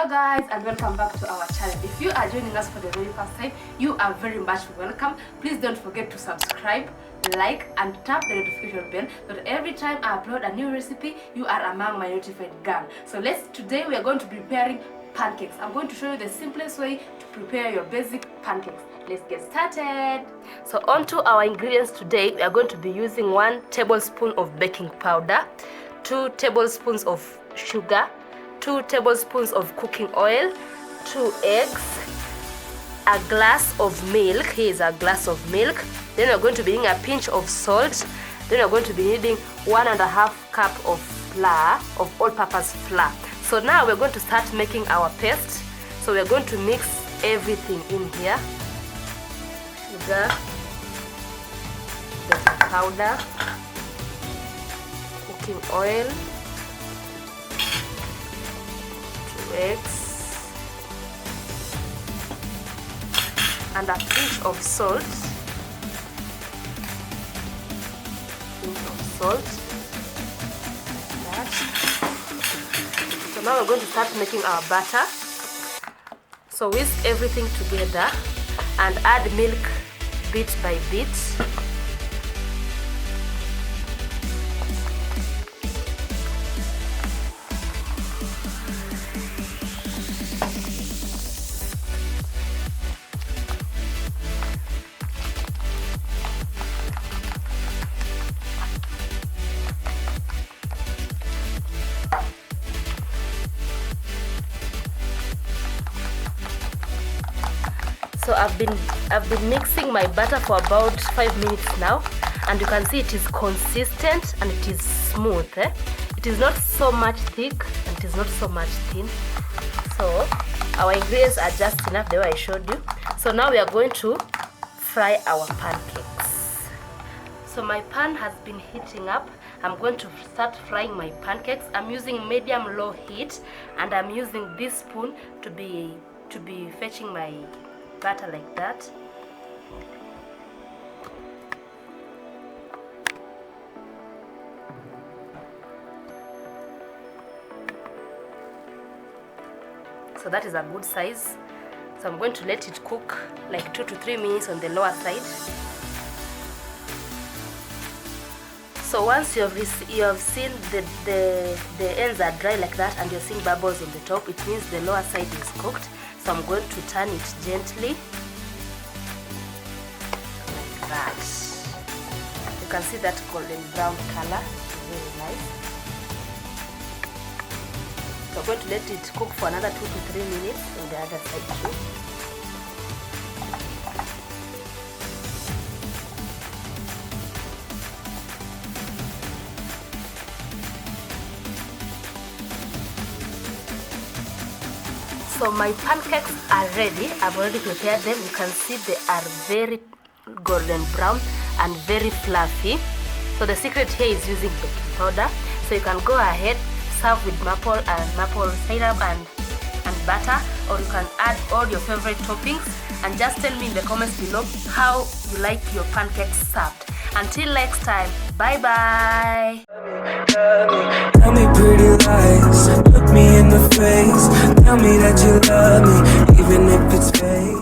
guys, and welcome back to our channel. If you are joining us for the very first time, you are very much welcome. Please don't forget to subscribe, like and tap the notification bell so that every time I upload a new recipe, you are among my notified gang. So today we are going to be preparing pancakes. I'm going to show you the simplest way to prepare your basic pancakes. Let's get started. So on to our ingredients today, we are going to be using 1 tablespoon of baking powder, 2 tablespoons of sugar, 2 tablespoons of cooking oil, 2 eggs, a glass of milk. Here is a glass of milk. Then we're going to be needing a pinch of salt. Then we're going to be needing 1.5 cup of flour, of all-purpose flour. So now we're going to start making our paste. So we're going to mix everything in here. Sugar, baking powder, cooking oil, 2 eggs, and a pinch of salt. Like that. So now we're going to start making our batter. So whisk everything together and add milk bit by bit. So I've been mixing my batter for about 5 minutes now, and you can see it is consistent and it is smooth. It is not so much thick and it is not so much thin. So our ingredients are just enough the way I showed you. So now we are going to fry our pancakes. So my pan has been heating up. I'm going to start frying my pancakes. I'm using medium-low heat, and I'm using this spoon to be fetching my batter like that. So that is a good size. So I'm going to let it cook like 2 to 3 minutes on the lower side. So once you have seen the ends are dry like that and you're seeing bubbles on the top, it means the lower side is cooked. So I'm going to turn it gently like that. You can see that golden brown color, very nice. So I'm going to let it cook for another 2 to 3 minutes on the other side too. So my pancakes are ready. I've already prepared them. You can see they are very golden brown and very fluffy. So the secret here is using baking powder. So you can go ahead, serve with maple syrup and butter, or you can add all your favorite toppings, and just tell me in the comments below how you like your pancakes served. Until next time, bye bye. Tell me pretty lies, look me in the face. Tell me that you love me, even if it's fake.